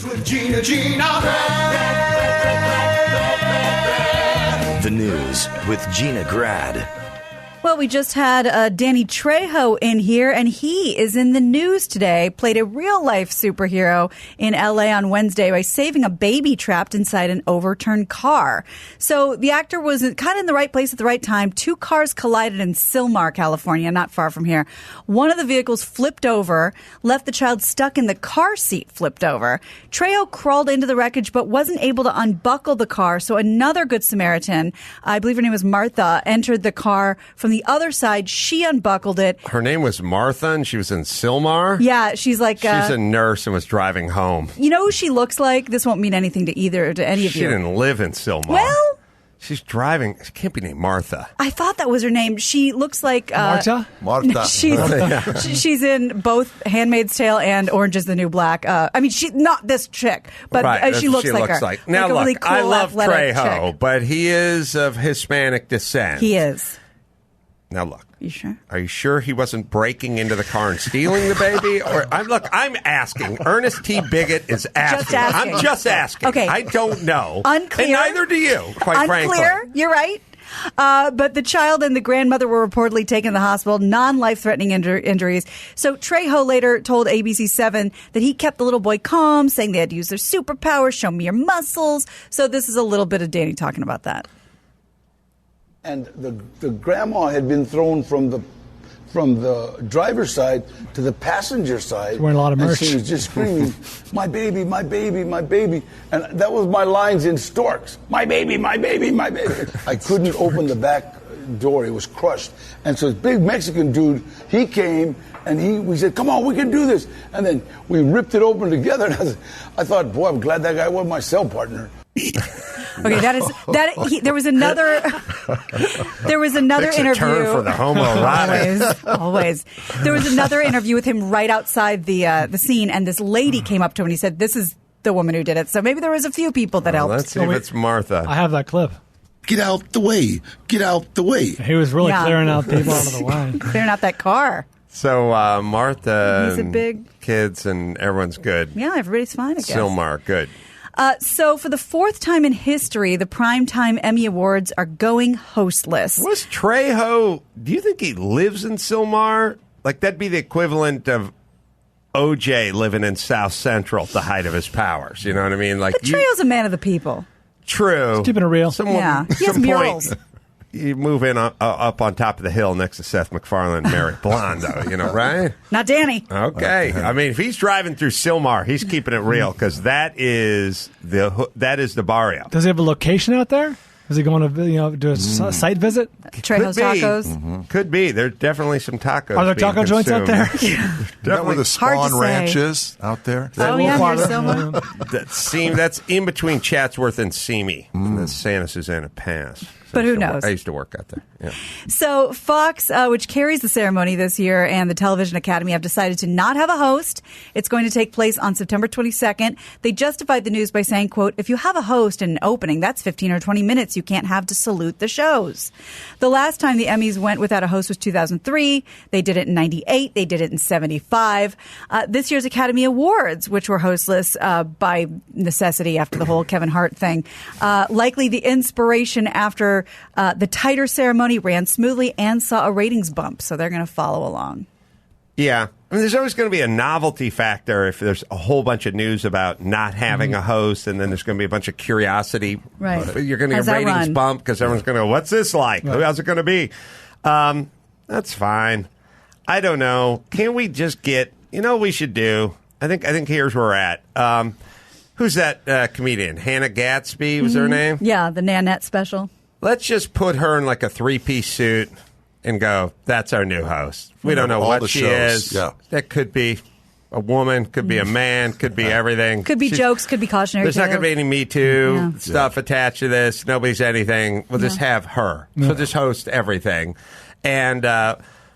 with Gina. The news with Gina Grad. Well, we just had Danny Trejo in here, and he is in the news today. Played a real-life superhero in L.A. on Wednesday by saving a baby trapped inside an overturned car. So the actor was kind of in the right place at the right time. Two cars collided in Sylmar, California, not far from here. One of the vehicles flipped over, left the child stuck in the car seat flipped over. Trejo crawled into the wreckage but wasn't able to unbuckle the car, so another Good Samaritan, I believe her name was Martha, entered the car from the other side. She unbuckled it. Her name was Martha, and she was in Sylmar? Yeah, she's like... she's a nurse and was driving home. You know who she looks like? This won't mean anything to any of you. She didn't live in Sylmar. Well... She's driving. She can't be named Martha. I thought that was her name. She looks like... Martha? She's in both Handmaid's Tale and Orange is the New Black. I mean, not this chick, but right, she looks like her. Now, like a look, really cool, I love Trejo, chick. But he is of Hispanic descent. He is. Now, look. You sure? Are you sure he wasn't breaking into the car and stealing the baby? Or I'm asking. Ernest T. Bigot is asking. Just asking. I'm just asking. Okay. I don't know. Unclear. And neither do you, quite frankly. Unclear. You're right. But the child and the grandmother were reportedly taken to the hospital, non-life-threatening injuries. So Trejo later told ABC7 that he kept the little boy calm, saying they had to use their superpowers, show me your muscles. So this is a little bit of Danny talking about that. And the grandma had been thrown from the driver's side to the passenger side. She's wearing a lot of merch. And she was just screaming, "My baby, my baby, my baby!" And that was my lines in Storks. "My baby, my baby, my baby!" I couldn't open the back door; it was crushed. And so this big Mexican dude, he came and we said, "Come on, we can do this!" And then we ripped it open together. And I thought, boy, I'm glad that guy was my cell partner. Okay, there was another Takes interview. A turn for the homoerotic. Always. There was another interview with him right outside the scene, and this lady came up to him and he said, "This is the woman who did it." So maybe there was a few people that helped. Let's see if it's Martha. I have that clip. Get out the way. Get out the way. He was really clearing out people out of the way. Clearing out that car. So Martha, He's a big kids, and everyone's good. Yeah, everybody's fine, I guess. Sylmar, good. So for the fourth time in history, the Primetime Emmy Awards are going hostless. Was Trejo, do you think he lives in Sylmar? Like, that'd be the equivalent of OJ living in South Central at the height of his powers. You know what I mean? Like, but Trejo's a man of the people. True. Keeping it real. He has murals. You move in up on top of the hill next to Seth MacFarlane and Mary Blondo, right? Not Danny. Okay. I mean, if he's driving through Sylmar, he's keeping it real because that is the barrio. Does he have a location out there? Is he going to do a site visit? Trejo's Tacos. Mm-hmm. Could be. There's definitely some tacos. Are there taco joints out there? That where the Spawn Ranch is out there? Oh, yeah, near Sylmar. That's in between Chatsworth and Simi, the Santa Susana Pass. But who knows? I used to work out there. Yeah. So Fox, which carries the ceremony this year, and the Television Academy have decided to not have a host. It's going to take place on September 22nd. They justified the news by saying, quote, "If you have a host and an opening, that's 15 or 20 minutes you can't have to salute the shows." The last time the Emmys went without a host was 2003. They did it in 98. They did it in 75. This year's Academy Awards, which were hostless by necessity after the whole Kevin Hart thing, likely the inspiration after the tighter ceremony ran smoothly and saw a ratings bump, so they're going to follow along. Yeah. I mean, there's always going to be a novelty factor if there's a whole bunch of news about not having a host, and then there's going to be a bunch of curiosity. Right. You're going to get ratings bump because everyone's going to go, what's this like? Right. How's it going to be? That's fine. I don't know. Can't we just get, what we should do? I think here's where we're at. Who's that comedian? Hannah Gatsby was her name? Yeah, the Nanette special. Let's just put her in like a three-piece suit and go, that's our new host. We don't know what she is. Yeah. That could be a woman, could be a man, could be everything. Could be jokes, could be cautionary There's not going to be any Me Too stuff attached to this. Nobody's anything. We'll just have her. She'll just host everything. And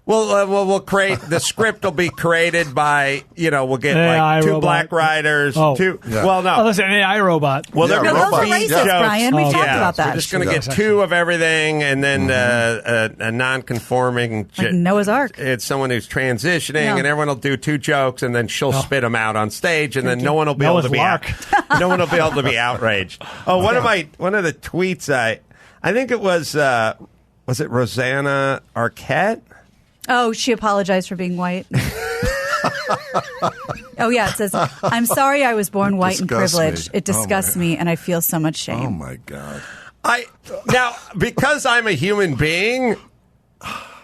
We'll create the script. Will be created by we'll get AI 2 robot. black writers. Oh. 2. Yeah. Well, no. Oh, that's an AI robot. Well, Yeah, they're those are going to be racist, jokes. Brian. We talked about that. We're just going to get 2 of everything, and then a non-conforming. Like Noah's Ark. It's someone who's transitioning, Yeah. and everyone will do 2 jokes, and then she'll spit them out on stage, and then no one will be able to be no one will be able to be outraged. Oh, one of the tweets I think it was it Rosanna Arquette? Oh, she apologized for being white. Oh, yeah. It says, I'm sorry I was born white and Disgusts privileged. me. It disgusts me, and I feel so much shame. Oh, my God. Now, because I'm a human being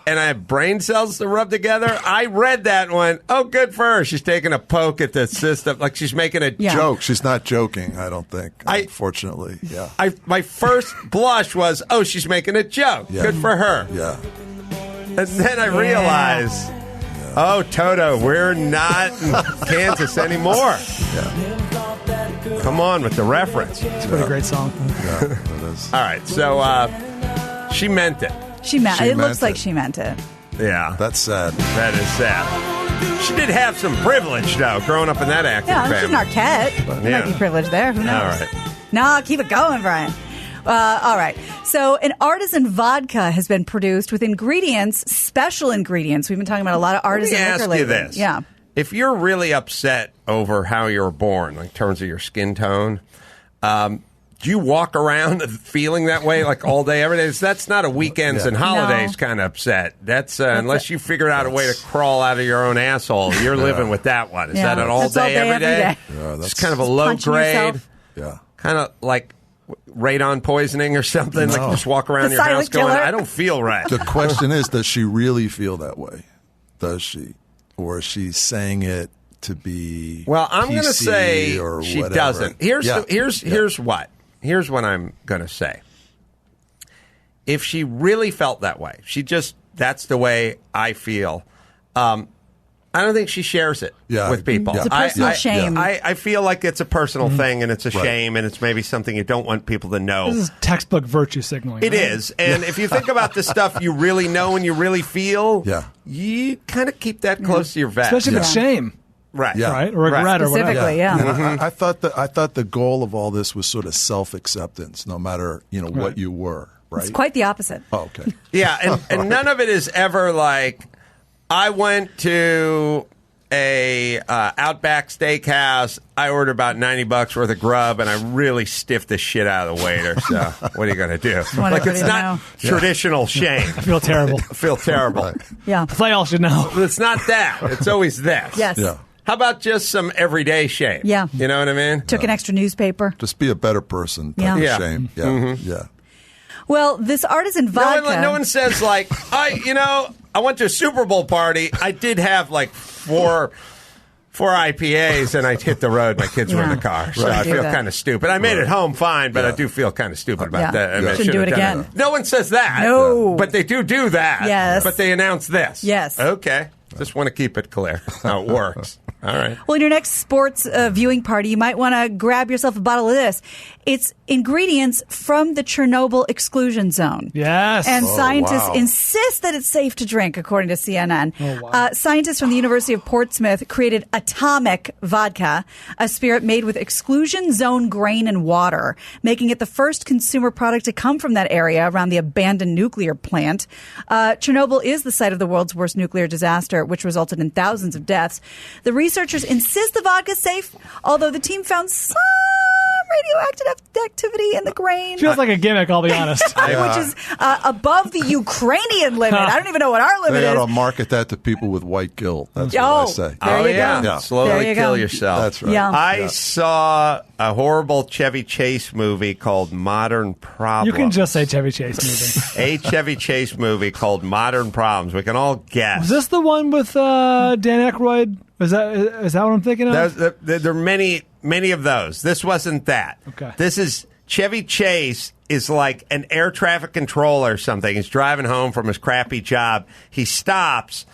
and I have brain cells to rub together, I read that one. Oh, good for her. She's taking a poke at the system. Like she's making a Joke. She's not joking, I don't think, I- unfortunately. Yeah. My first blush was, oh, she's making a joke. Yeah. Good for her. Yeah. And then I realized, oh, Toto, we're not in Kansas anymore. Yeah. Come on with the reference. It's a pretty great song. Yeah. It is. All right, so she meant it. It looks meant like it. she meant it. Yeah, That's sad. that is sad. She did have some privilege, though, growing up in that acting Yeah, family. she's an Arquette. There Yeah. might be privilege there. Who knows? All right. No, keep it going, Brian. All right. So an artisan vodka has been produced with special ingredients. We've been talking about a lot of artisan Let me liquor ask lately. you this. Yeah. If you're really upset over how you were born, like in terms of your skin tone, do you walk around feeling that way like all day, every day? That's not a weekends and holidays kind of upset. That's unless you figure out a way to crawl out of your own asshole, you're living with that one. Is that an all day, every day? Yeah, It's kind of a low punching grade, yourself. Yeah. kind of like radon poisoning or something. Like you just walk around The your house silent going, killer. I don't feel right. The question is, does she really feel that way? Does she? Or is she saying it to be Well, I'm going to PC say or she whatever? doesn't. Here's what. Here's what I'm going to say. If she really felt that way, that's the way I feel. I don't think she shares it with people. Yeah. It's a personal shame. I feel like it's a personal thing, and it's a shame, and it's maybe something you don't want people to know. This is textbook virtue signaling. It right? is. And if you think about the stuff you really know and you really feel, you kind of keep that close to your vest. Especially if it's shame. Right. Yeah. Right? Or regret or whatever. Specifically, yeah. And I thought the goal of all this was sort of self-acceptance, no matter what you were. Right. It's quite the opposite. Oh, okay. Yeah, and none of it is ever like, I went to a Outback Steakhouse. I ordered about $90 worth of grub, and I really stiffed the shit out of the waiter. So what are you going to do? Want Like it's everybody not to traditional shame. I feel terrible. I feel terrible. Right. Yeah. They all should know. It's not that. It's always this. Yes. Yeah. How about just some everyday shame? Yeah. You know what I mean? Took an extra newspaper. Just be a better person. Type Yeah. of Yeah. shame. Yeah. Yeah. Well, this artisan vodka. No one says like, I went to a Super Bowl party. I did have like four IPAs, and I hit the road. My kids were in the car, so I feel kind of stupid. I made it home fine, but I do feel kind of stupid about that. I mean, I Shouldn't do it have done again. No one says that. No. But they do that. Yes. But they announce this. Yes. Okay. Just want to keep it clear how it works. All right. Well, in your next sports viewing party, you might want to grab yourself a bottle of this. It's ingredients from the Chernobyl exclusion zone. Yes. And Oh, scientists wow. insist that it's safe to drink, according to CNN. Oh, wow. Scientists from the University of Portsmouth created Atomic Vodka, a spirit made with exclusion zone grain and water, making it the first consumer product to come from that area around the abandoned nuclear plant. Chernobyl is the site of the world's worst nuclear disaster, which resulted in thousands of deaths. The researchers insist the vodka is safe, although the team found some radioactive activity in the grain. Feels like a gimmick, I'll be honest. Which is above the Ukrainian limit. I don't even know what our limit They is. ought to market that to people with white guilt. That's what Oh, I say. there you go. Yeah. Slowly There you kill go. yourself. That's right. Yeah. I saw a horrible Chevy Chase movie called Modern Problems. You can just say Chevy Chase movie. A Chevy Chase movie called Modern Problems. We can all guess. Was this the one with Dan Aykroyd? Is that what I'm thinking of? There are many of those. This wasn't that. Okay. This is Chevy Chase is like an air traffic controller or something. He's driving home from his crappy job. He stops.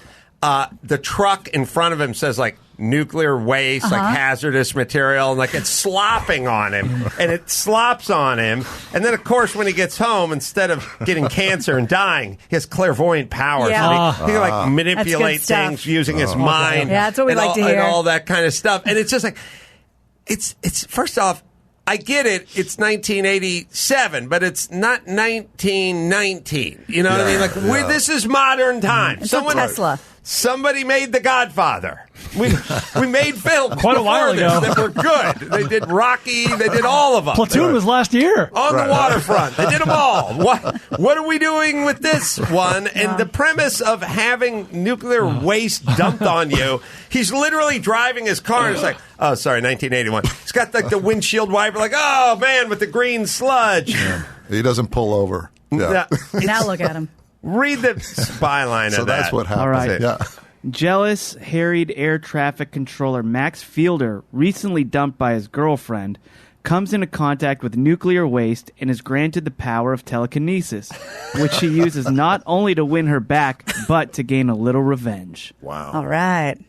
The truck in front of him says like nuclear waste, like hazardous material, and like it's slopping on him, and it slops on him. And then, of course, when he gets home, instead of getting cancer and dying, he has clairvoyant powers. Yeah. He can like manipulate things using his mind. Yeah, that's what we like to hear. And all that kind of stuff. And it's just like, it's first off, I get it. It's 1987, but it's not 1919. You know what I mean? Like this is modern times. It's like Tesla. Somebody made The Godfather. We made films Quite a while ago that were good. They did Rocky. They did all of them. Platoon was last year on the waterfront. They did them all. What are we doing with this one? And the premise of having nuclear waste dumped on you. He's literally driving his car and it's like, oh, sorry, 1981. He's got like the windshield wiper, like, oh man, with the green sludge. Yeah. He doesn't pull over. Yeah. Now look at him. Read the byline of that. So that's what happened. All right. Yeah. Jealous, harried air traffic controller Max Fielder, recently dumped by his girlfriend, comes into contact with nuclear waste and is granted the power of telekinesis, which she uses not only to win her back, but to gain a little revenge. Wow. All right.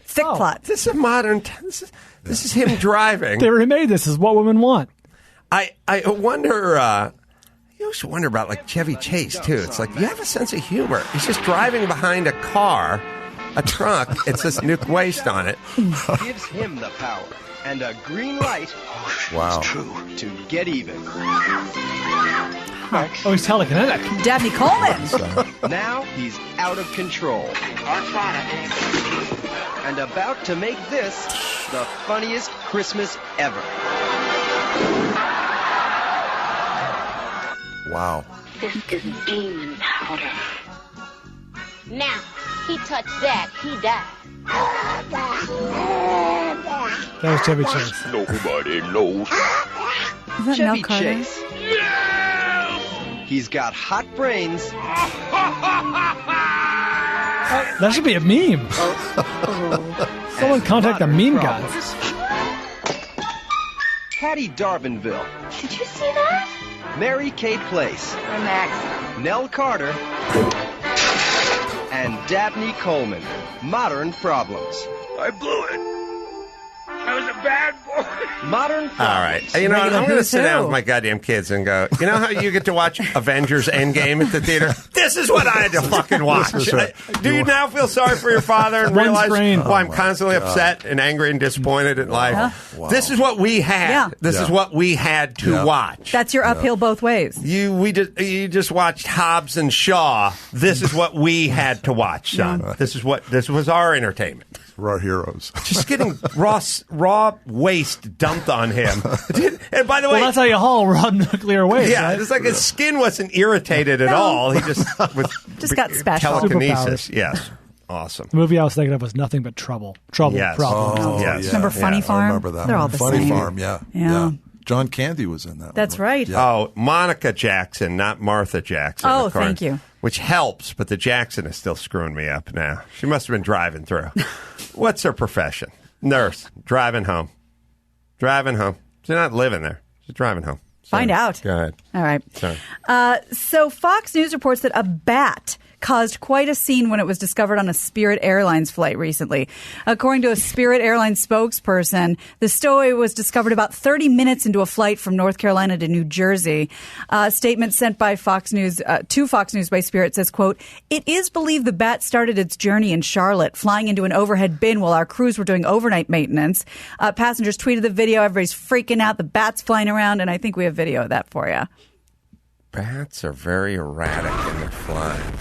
Thick plot. This is a modern. This is him driving. They remade this. Is what women want. I wonder. You also wonder about like Chevy Chase too. It's like you have a sense of humor. He's just driving behind a car, a truck. It says nuke waste on it. Gives him the power and a green light. Wow. To get even. Oh, he's telekinetic. Dabney Coleman. Now he's out of control. And about to make this the funniest Christmas ever. Wow. This is demon powder. Now, he touched that, he died. That was Chevy Chase. Nobody knows. Is that Mel Chevy Carter? Chase. He's got hot brains. That should be a meme. Someone contact the meme gods. Hattie Darvinville. Did you see that? Mary Kay Place. Max. Nell Carter. And Dabney Coleman. Modern problems. I blew it. I was a bad boy. Modern problems. All right. You know, I'm going to sit down with my goddamn kids and go, you know how you get to watch Avengers Endgame at the theater? This is what I had to fucking watch. Do you now feel sorry for your father and realize why I'm constantly upset and angry and disappointed in life? Wow. This is what we had. Yeah. This is what we had to watch. That's your uphill both ways. You just watched Hobbs and Shaw. This is what we had to watch, son. This was our entertainment. We're our heroes. Just getting raw waste dumped on him. And by the way, that's how you haul raw nuclear waste. Yeah, right? it's like his skin wasn't irritated at all. He just got special telekinesis. Yes, awesome. The movie I was thinking of was Nothing But Trouble. Yes. Problems. Oh, yes. Remember Funny Farm? I remember that. They're all the Funny same. Farm, yeah. John Candy was in that. That's one. right. Yeah. Oh, Monica Jackson, not Martha Jackson. Oh, of course, thank you. Which helps, but the Jackson is still screwing me up now. She must have been driving through. What's her profession? Nurse. Driving home. She's not living there. She's driving home. Find out. Go ahead. All right. Sorry. So Fox News reports that a bat caused quite a scene when it was discovered on a Spirit Airlines flight recently. According to a Spirit Airlines spokesperson, the stowaway was discovered about 30 minutes into a flight from North Carolina to New Jersey. A statement sent by Fox News to Fox News by Spirit says, quote, "It is believed the bat started its journey in Charlotte, flying into an overhead bin while our crews were doing overnight maintenance. Passengers tweeted the video. Everybody's freaking out. The bat's flying around, and I think we have video of that for you." Bats are very erratic in their flying.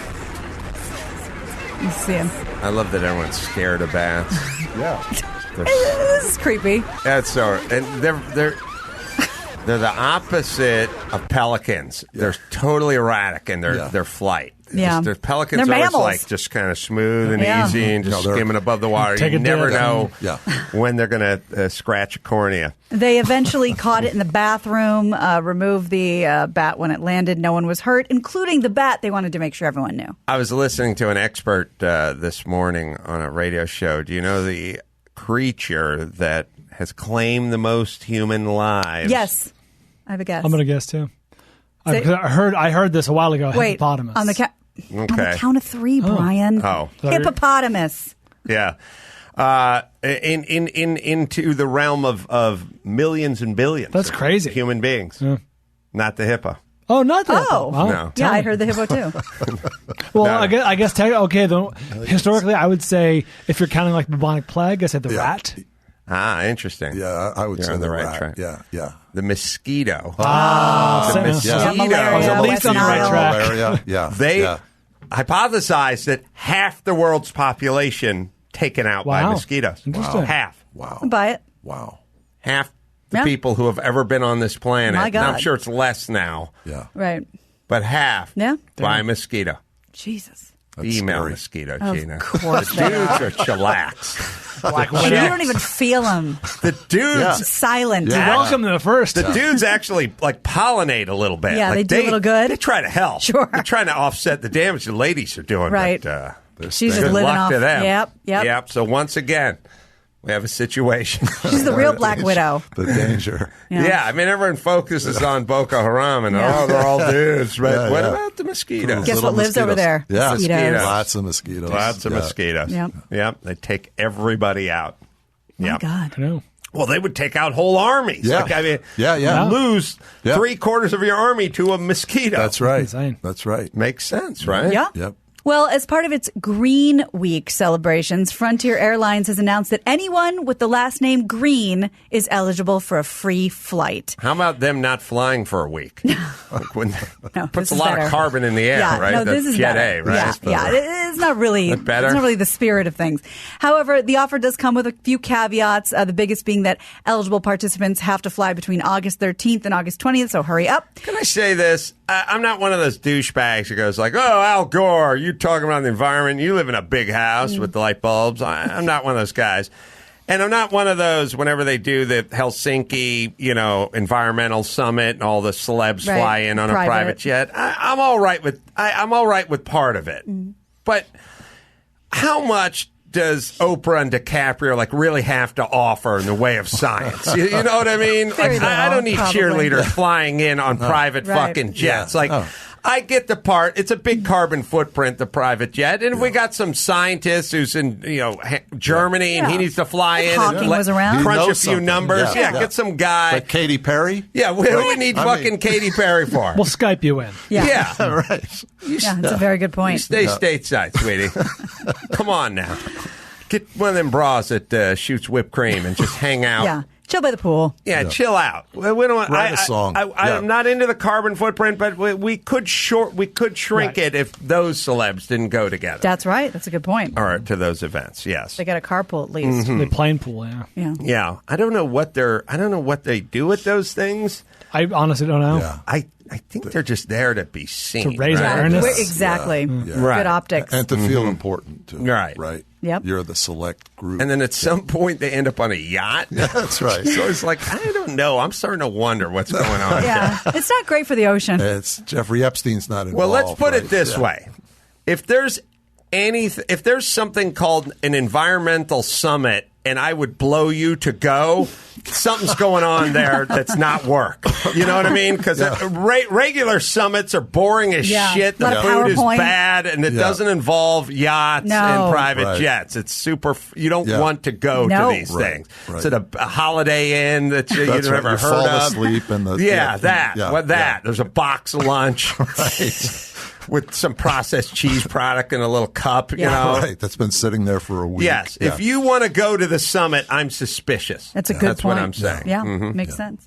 You see him. I love that everyone's scared of bats. Yeah. This is creepy. That's so, and they're the opposite of pelicans. Yeah. They're totally erratic in their flight. Yeah. Their pelicans They're are always mammals. like just kind of smooth and Yeah. easy and just skimming above the water. Take You a never dip. know Yeah. when they're going to scratch a cornea. They eventually caught it in the bathroom, removed the bat when it landed. No one was hurt, including the bat. They wanted to make sure everyone knew. I was listening to an expert this morning on a radio show. Do you know the creature that has claimed the most human lives? Yes. I have a guess. I'm going to guess too. Say- I heard this a while ago. Wait, Hippopotamus. on the Okay. count of three, Brian. Oh. Hippopotamus. Yeah. into the realm of millions and billions. That's of crazy. Human beings, not the hippo. Oh, not that. Oh, Wow. No. Yeah, I heard the hippo too. Well, No. I guess okay. Though historically, I would say if you're counting like bubonic plague, I said the rat. Ah, interesting. Yeah, I would You're say on the right rat. track. Yeah. The mosquito. The mosquito. Yeah, malaria, I was at least West on the right Nile. track. Malaria. Yeah. They hypothesized that half the world's population taken out by Wow. mosquitoes. Interesting. Half. Wow. Buy it. Wow. Half the Yeah. people who have ever been on this planet. My Now, I'm God. sure it's less now, Yeah. Right. but half Yeah. by mosquito. Jesus. Female scary. mosquito, Of Gina. course The they dudes are. are chillax. You don't even feel them. The dudes, Silent. Yeah. Welcome to the first. the dudes actually like pollinate a little bit. Yeah, Like, they do a little good. They try to help. Sure. They're trying to offset the damage the ladies are doing. Right. But, She's just good living luck off. to them. Yep. So once again, we have a situation. She's the real Black Widow. The danger. Yeah. I mean, everyone focuses on Boko Haram and, Yeah. they're all dudes. But Yeah, what yeah. about the mosquitoes? Guess Little what lives over there? Yeah. Mosquitoes. Lots of mosquitoes. Lots of mosquitoes. Yep. They take everybody out. My Yep. God. I know. Well, they would take out whole armies. Yeah. Like, I mean, Yeah. you lose Yeah. 3/4 of your army to a mosquito. That's right. Insane. That's right. Makes sense, right? Yeah. Yep. Well, as part of its Green Week celebrations, Frontier Airlines has announced that anyone with the last name Green is eligible for a free flight. How about them not flying for a week? Like when No, puts this a is lot better. of carbon in the air, Yeah, right? no, That's this is Jet better. A, right? Yeah. It's not really. That better? It's not really the spirit of things. However, the offer does come with a few caveats. The biggest being that eligible participants have to fly between August 13th and August 20th. So hurry up. Can I say this? I'm not one of those douchebags who goes like, "Oh, Al Gore, you talking about the environment? You live in a big house with the light bulbs." I'm not one of those guys. And I'm not one of those whenever they do the Helsinki, environmental summit and all the celebs Right. fly in on a private jet. I'm all right with I'm all right with part of it. But how much does Oprah and DiCaprio really have to offer in the way of science? You know what I mean? Very I don't need little, cheerleaders flying in on private Right. fucking jets. Yeah. I get the part. It's a big carbon footprint, the private jet. And if we got some scientist who's in Germany and he Yeah. needs to fly in Hawking and was around. crunch He a knows few something. numbers. Yeah. Get some guy. Like Katy Perry? Yeah, what do we need fucking Katy Perry for? We'll Skype you in. Yeah. Right. Yeah, that's a very good You point. stay stateside, sweetie. Come on now. Get one of them bras that shoots whipped cream and just hang out. Yeah. Chill by the pool. Yeah, chill out. We don't want, Write a song. I'm not into the carbon footprint, but we could shrink it if those celebs didn't go together. That's right. That's a good point. Or to those events, yes. They got a carpool at least. The plane pool, yeah. Yeah. Yeah, I don't know what they do with those things. I honestly don't know. Yeah. I think they're just there to be seen. To raise right? awareness. Exactly. Right. Good optics. And to feel important, too. Right. Right. Yep. You're the select group. And then at some point they end up on a yacht. That's right. So it's like, I don't know. I'm starting to wonder what's going on. Yeah. It's not great for the ocean. It's Jeffrey Epstein's not involved. Well, let's put right? it this Yeah. way. If there's something called an environmental summit and I would blow you to go, something's going on there that's not work. You know what I mean? Because regular summits are boring as shit. The Lot of food is PowerPoint. bad, and it doesn't involve yachts No. and private Right. jets. It's super. You don't Yeah. want to go No. to these Right, things. right. It's at a Holiday Inn that you've That's right. never You heard fall of. asleep and the- that. yeah, What that? yeah. There's a box of lunch. With some processed cheese product in a little cup, you know. Right. That's been sitting there for a week. Yes. Yeah. If you want to go to the summit, I'm suspicious. That's a good That's point. what I'm saying. Yeah. Makes sense.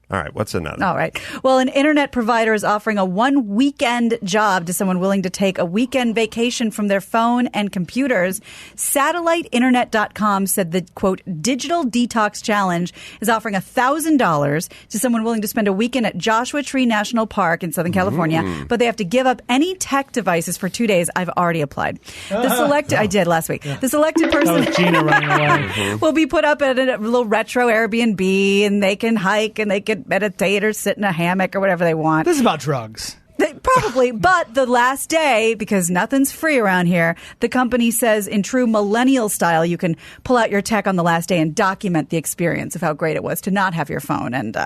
All right. What's another? All right. Well, an internet provider is offering a one-weekend job to someone willing to take a weekend vacation from their phone and computers. SatelliteInternet.com said the, quote, Digital Detox Challenge is offering $1,000 to someone willing to spend a weekend at Joshua Tree National Park in Southern California, but they have to give up any tech devices for 2 days. I've already applied. I did last week. The selected That person was Gina running away. will be put up at a little retro Airbnb, and they can hike and they can meditate or sit in a hammock or whatever they want. This is about drugs. Probably, but the last day, because nothing's free around here, the company says in true millennial style, you can pull out your tech on the last day and document the experience of how great it was to not have your phone and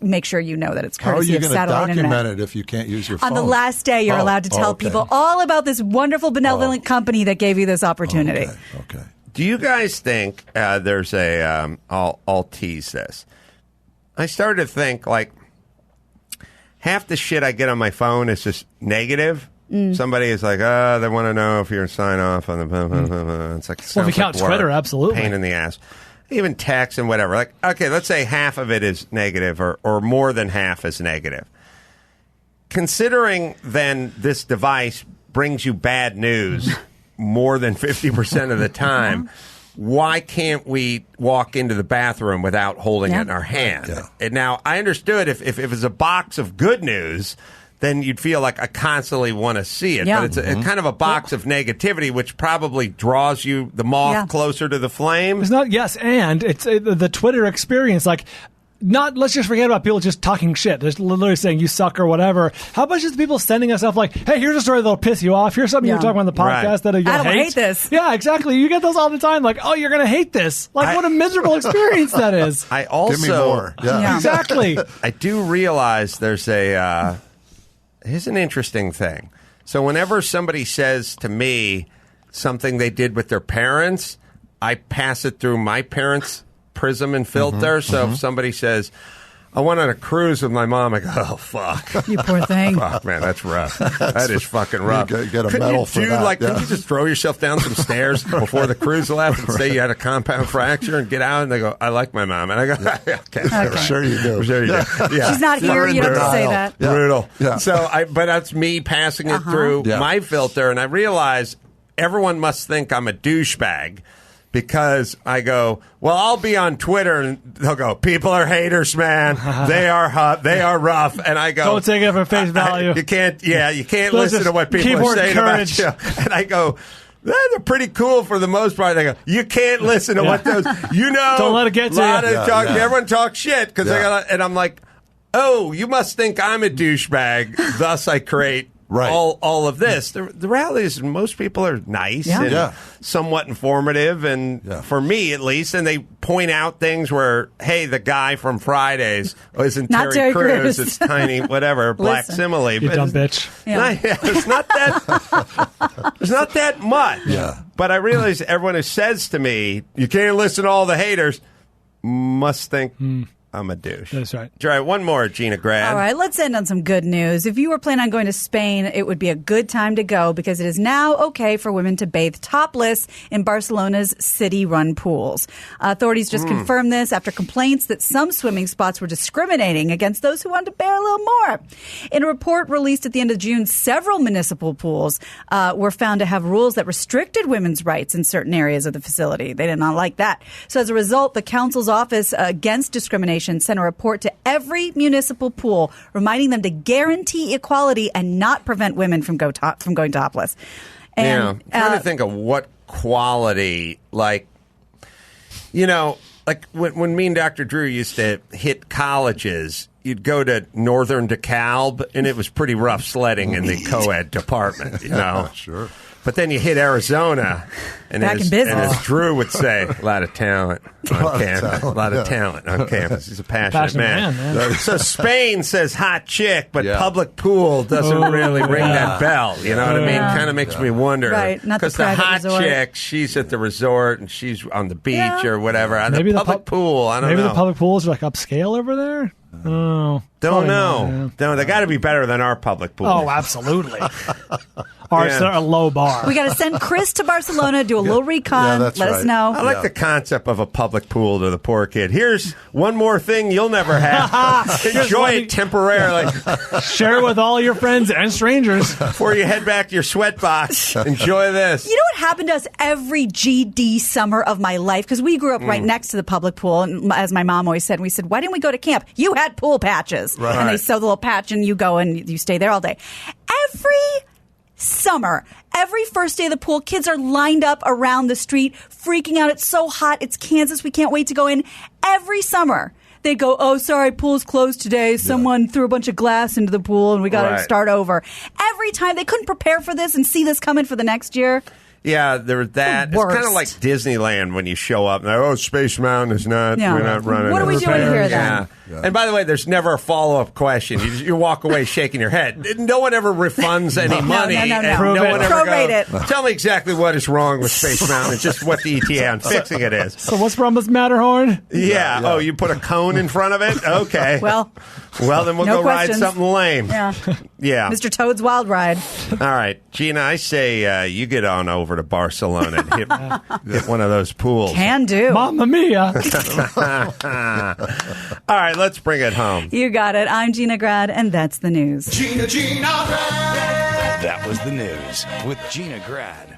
make sure you know that it's How are courtesy you of going to satellite document internet. it if you can't use your phone? On the last day, you're allowed to tell okay. people all about this wonderful benevolent company that gave you this opportunity. Okay. Do you guys think there's a? I'll tease this. I started to think like half the shit I get on my phone is just negative. Somebody is like, they want to know if you're sign off on the. It's like, well, if you count Twitter, absolutely. Pain in the ass. Even text and whatever. Like, okay, let's say half of it is negative or more than half is negative. Considering then this device brings you bad news more than 50% of the time, why can't we walk into the bathroom without holding it in our hand? Yeah. And now, I understood if it's a box of good news, then you'd feel like I constantly want to see it. Yeah. But it's a kind of a box of negativity, which probably draws you, the moth, closer to the flame. It's not, and it's the Twitter experience, like, let's just forget about people just talking shit. They're literally saying you suck or whatever. How about just people sending us stuff like, hey, here's a story that'll piss you off. Here's something you're talking about on the podcast that you'll hate. I don't hate this. Yeah, exactly. You get those all the time. Like, oh, you're going to hate this. Like, what a miserable experience that is. I also... Give me more. Yeah. Exactly. I do realize there's here's an interesting thing. So whenever somebody says to me something they did with their parents, I pass it through my parents' prism and filter. So if somebody says, I went on a cruise with my mom, I go, oh, fuck. You poor thing. Fuck, man, that's rough. That is fucking rough. You get a medal for that. Couldn't you just throw yourself down some stairs before the cruise left and say you had a compound fracture and get out? And they go, I like my mom. And I go, okay. I'm sure you do. I'm sure you do. Yeah. She's not here. You don't have to say that. Yeah. Brutal. Yeah. So, but that's me passing it through my filter. And I realize everyone must think I'm a douchebag. Because I go, well, I'll be on Twitter, and they'll go, people are haters, man. They are hot. They are rough. And I go, don't take it for face value. You can't listen to what people are saying about you. And I go, they're pretty cool for the most part. They go, you can't listen to what those, don't let it get to you. Everyone talks shit. And I'm like, oh, you must think I'm a douchebag. Thus I create all of this. The reality is most people are nice and somewhat informative, and for me at least, and they point out things where, hey, the guy from Fridays isn't Terry Crews, it's tiny, whatever, black simile. You dumb bitch. It's not that much. Yeah. But I realize everyone who says to me, you can't listen to all the haters, must think I'm a douche. That's right. All right, one more, Gina Grad. All right, let's end on some good news. If you were planning on going to Spain, it would be a good time to go because it is now okay for women to bathe topless in Barcelona's city-run pools. Authorities just confirmed this after complaints that some swimming spots were discriminating against those who wanted to bear a little more. In a report released at the end of June, several municipal pools were found to have rules that restricted women's rights in certain areas of the facility. They did not like that. So as a result, the council's office against discrimination sent a report to every municipal pool, reminding them to guarantee equality and not prevent women from going topless. And, I'm trying to think of what quality, like when me and Dr. Drew used to hit colleges, you'd go to Northern DeKalb, and it was pretty rough sledding in the co-ed department, Sure. But then you hit Arizona, and as Drew would say, a lot of talent on campus. A lot of talent on campus. He's a passionate man. So Spain says hot chick, but public pool doesn't really ring that bell. You know what I mean? Kind of makes me wonder. Right, not because the hot chick, she's at the resort, and she's on the beach or whatever. Maybe the public pool, I don't know. Maybe the public pools are like upscale over there? Oh, don't know. No, they got to be better than our public pool. Oh, absolutely. Ours are a low bar. We got to send Chris to Barcelona, do a little recon. Let us know. I like the concept of a public pool to the poor kid. Here's one more thing you'll never have. Enjoy it temporarily. Share it with all your friends and strangers. Before you head back to your sweat box, enjoy this. You know what happened to us every GD summer of my life? Because we grew up right next to the public pool. And as my mom always said, we said, why didn't we go to camp? You had pool patches. Right. And they sew the little patch and you go and you stay there all day. Every summer, every first day of the pool, kids are lined up around the street, freaking out. It's so hot. It's Kansas. We can't wait to go in. Every summer, they go, oh, sorry, pool's closed today. Someone threw a bunch of glass into the pool and we got to start over. Every time. They couldn't prepare for this and see this coming for the next year. Yeah, there was that. It's kind of like Disneyland when you show up and Space Mountain is not, we're not running. What are we doing here then? Yeah. And by the way, there's never a follow-up question. You walk away shaking your head. No one ever refunds any money. No. And Prove no it. one ever Prorate goes, it. tell me exactly what is wrong with Space Mountain. It's just what the ETA on fixing it is. So what's wrong with Matterhorn? Yeah. Oh, you put a cone in front of it? Okay. Well, then we'll no go questions. ride something lame. Yeah. Yeah. Mr. Toad's Wild Ride. All right, Gina, I say you get on over to Barcelona and hit one of those pools. Can do. Mamma mia. All right, let's bring it home. You got it. I'm Gina Grad, and that's the news. That was the news with Gina Grad.